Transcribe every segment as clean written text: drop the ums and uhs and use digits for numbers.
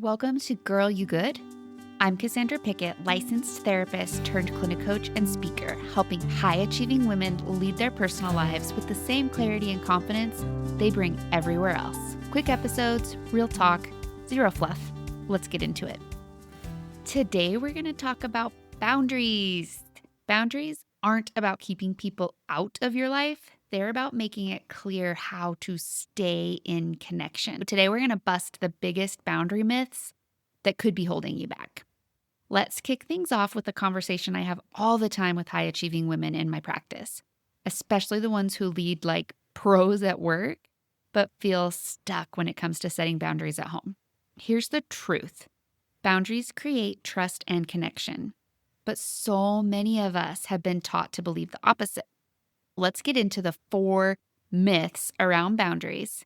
Welcome to Girl You Good. I'm Cassandra Pickett, licensed therapist turned clinic coach and speaker, helping high-achieving women lead their personal lives with the same clarity and confidence they bring everywhere else. Quick episodes, real talk, zero fluff. Let's get into it. Today, we're going to talk about boundaries. Boundaries aren't about keeping people out of your life. They're about making it clear how to stay in connection. Today, we're going to bust the biggest boundary myths that could be holding you back. Let's kick things off with a conversation I have all the time with high-achieving women in my practice, especially the ones who lead like pros at work, but feel stuck when it comes to setting boundaries at home. Here's the truth. Boundaries create trust and connection, but so many of us have been taught to believe the opposite. Let's get into the 4 myths around boundaries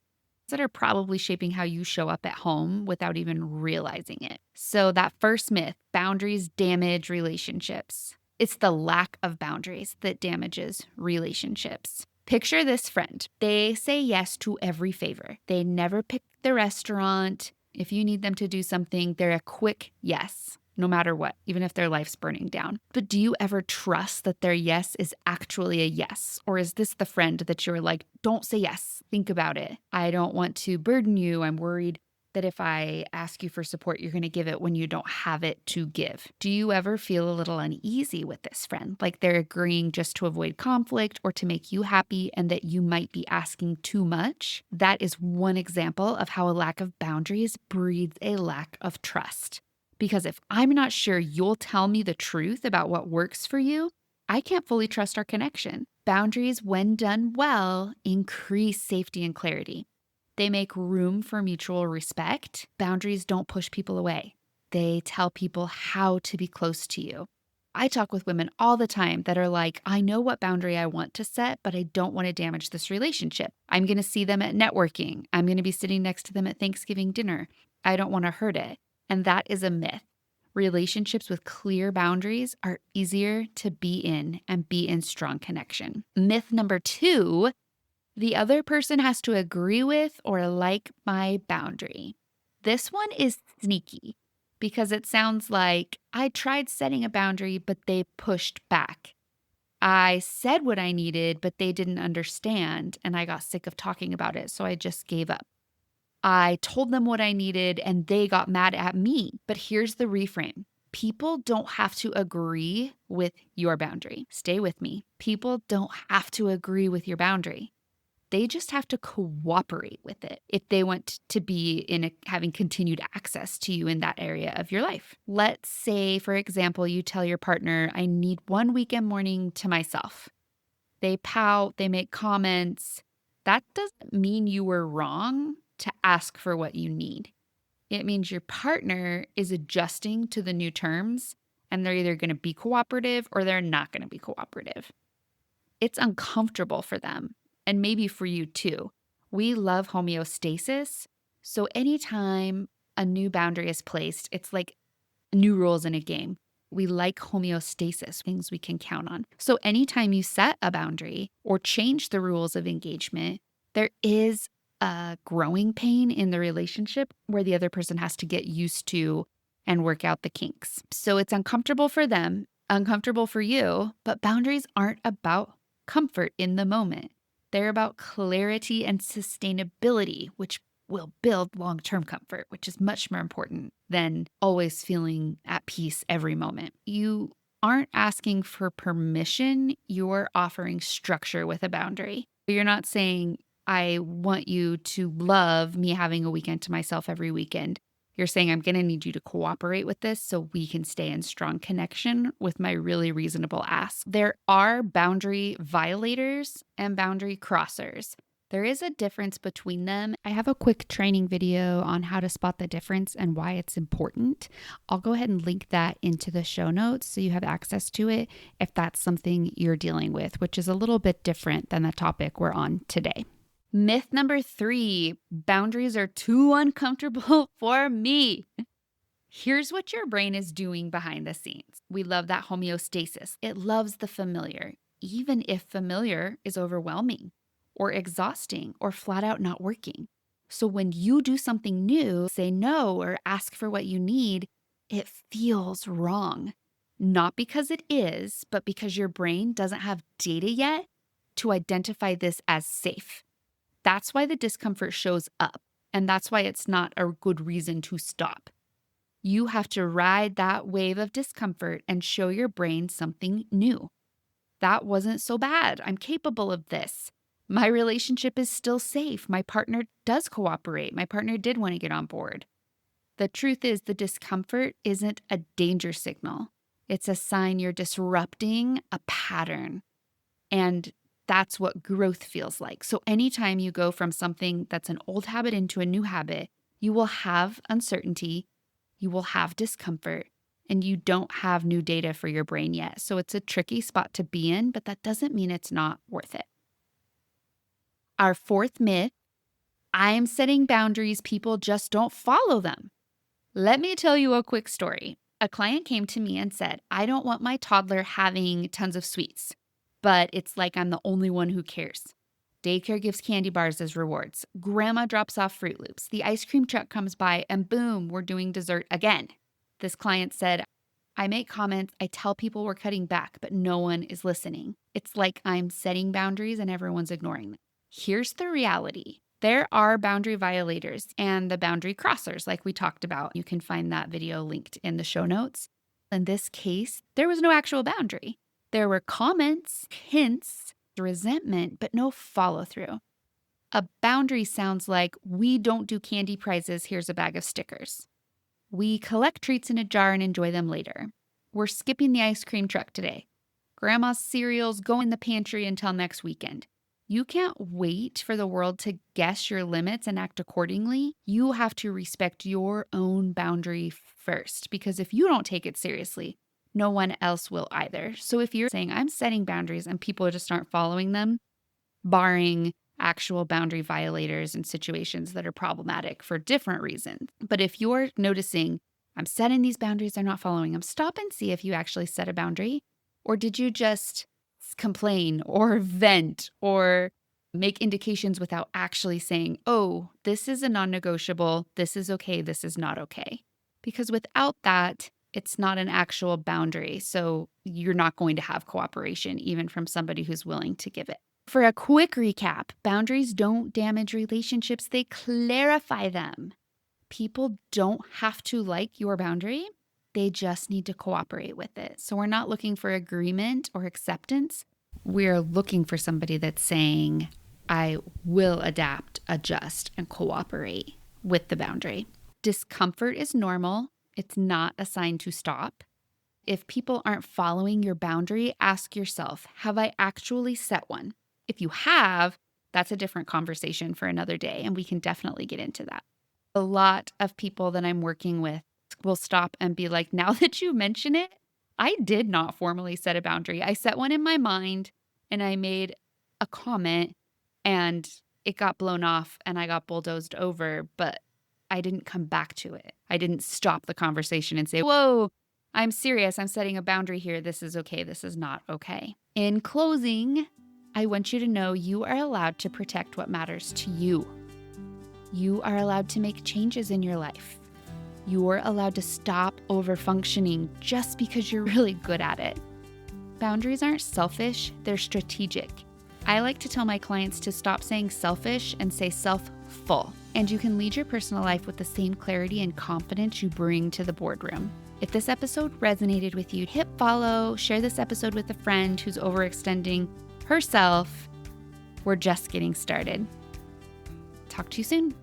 that are probably shaping how you show up at home without even realizing it. So that first myth, boundaries damage relationships. It's the lack of boundaries that damages relationships. Picture this friend. They say yes to every favor. They never pick the restaurant. If you need them to do something, they're a quick yes, no matter what, even if their life's burning down. But do you ever trust that their yes is actually a yes? Or is this the friend that you're like, don't say yes, think about it. I don't want to burden you. I'm worried that if I ask you for support, you're going to give it when you don't have it to give. Do you ever feel a little uneasy with this friend? Like they're agreeing just to avoid conflict or to make you happy and that you might be asking too much? That is one example of how a lack of boundaries breeds a lack of trust. Because if I'm not sure you'll tell me the truth about what works for you, I can't fully trust our connection. Boundaries, when done well, increase safety and clarity. They make room for mutual respect. Boundaries don't push people away. They tell people how to be close to you. I talk with women all the time that are like, I know what boundary I want to set, but I don't want to damage this relationship. I'm going to see them at networking. I'm going to be sitting next to them at Thanksgiving dinner. I don't want to hurt it. And that is a myth. Relationships with clear boundaries are easier to be in and be in strong connection. Myth number 2, the other person has to agree with or like my boundary. This one is sneaky because it sounds like I tried setting a boundary, but they pushed back. I said what I needed, but they didn't understand, and I got sick of talking about it, so I just gave up. I told them what I needed and they got mad at me. But here's the reframe. People don't have to agree with your boundary. Stay with me. People don't have to agree with your boundary. They just have to cooperate with it if they want to be having continued access to you in that area of your life. Let's say, for example, you tell your partner, I need one weekend morning to myself. They pout, they make comments. That doesn't mean you were wrong to ask for what you need. It means your partner is adjusting to the new terms and they're either going to be cooperative or they're not going to be cooperative. It's uncomfortable for them and maybe for you too. We love homeostasis. So anytime a new boundary is placed, it's like new rules in a game. We like homeostasis, things we can count on. So anytime you set a boundary or change the rules of engagement, there is a growing pain in the relationship where the other person has to get used to and work out the kinks. So it's uncomfortable for them, uncomfortable for you, but boundaries aren't about comfort in the moment. They're about clarity and sustainability, which will build long-term comfort, which is much more important than always feeling at peace every moment. You aren't asking for permission, you're offering structure with a boundary. You're not saying, I want you to love me having a weekend to myself every weekend. You're saying, I'm going to need you to cooperate with this so we can stay in strong connection with my really reasonable ask. There are boundary violators and boundary crossers. There is a difference between them. I have a quick training video on how to spot the difference and why it's important. I'll go ahead and link that into the show notes so you have access to it if that's something you're dealing with, which is a little bit different than the topic we're on today. Myth number 3, boundaries are too uncomfortable for me. Here's what your brain is doing behind the scenes. We love that homeostasis. It loves the familiar, even if familiar is overwhelming or exhausting or flat out not working. So when you do something new, say no or ask for what you need, it feels wrong. Not because it is, but because your brain doesn't have data yet to identify this as safe. That's why the discomfort shows up, and that's why it's not a good reason to stop. You have to ride that wave of discomfort and show your brain something new. That wasn't so bad. I'm capable of this. My relationship is still safe. My partner does cooperate. My partner did want to get on board. The truth is, the discomfort isn't a danger signal. It's a sign you're disrupting a pattern. And that's what growth feels like. So anytime you go from something that's an old habit into a new habit, you will have uncertainty, you will have discomfort, and you don't have new data for your brain yet. So it's a tricky spot to be in, but that doesn't mean it's not worth it. Our fourth myth, I'm setting boundaries, people just don't follow them. Let me tell you a quick story. A client came to me and said, I don't want my toddler having tons of sweets, but it's like I'm the only one who cares. Daycare gives candy bars as rewards. Grandma drops off Fruit Loops. The ice cream truck comes by and boom, we're doing dessert again. This client said, I make comments, I tell people we're cutting back, but no one is listening. It's like I'm setting boundaries and everyone's ignoring them. Here's the reality. There are boundary violators and the boundary crossers, like we talked about. You can find that video linked in the show notes. In this case, there was no actual boundary. There were comments, hints, resentment, but no follow through. A boundary sounds like, we don't do candy prizes, here's a bag of stickers. We collect treats in a jar and enjoy them later. We're skipping the ice cream truck today. Grandma's cereals go in the pantry until next weekend. You can't wait for the world to guess your limits and act accordingly. You have to respect your own boundary first, because if you don't take it seriously, no one else will either. So if you're saying, I'm setting boundaries and people just aren't following them, barring actual boundary violators and situations that are problematic for different reasons. But if you're noticing, I'm setting these boundaries, they're not following them, stop and see if you actually set a boundary. Or did you just complain or vent or make indications without actually saying, oh, this is a non-negotiable, this is okay, this is not okay. Because without that, it's not an actual boundary. So you're not going to have cooperation, even from somebody who's willing to give it. For a quick recap, boundaries don't damage relationships, they clarify them. People don't have to like your boundary. They just need to cooperate with it. So we're not looking for agreement or acceptance. We're looking for somebody that's saying, I will adapt, adjust, and cooperate with the boundary. Discomfort is normal. It's not a sign to stop. If people aren't following your boundary, ask yourself, have I actually set one? If you have, that's a different conversation for another day, and we can definitely get into that. A lot of people that I'm working with will stop and be like, now that you mention it, I did not formally set a boundary. I set one in my mind and I made a comment and it got blown off and I got bulldozed over, but I didn't come back to it. I didn't stop the conversation and say, whoa, I'm serious. I'm setting a boundary here. This is okay. This is not okay. In closing, I want you to know you are allowed to protect what matters to you. You are allowed to make changes in your life. You're allowed to stop over-functioning just because you're really good at it. Boundaries aren't selfish, they're strategic. I like to tell my clients to stop saying selfish and say self-full. And you can lead your personal life with the same clarity and confidence you bring to the boardroom. If this episode resonated with you, hit follow, share this episode with a friend who's overextending herself. We're just getting started. Talk to you soon.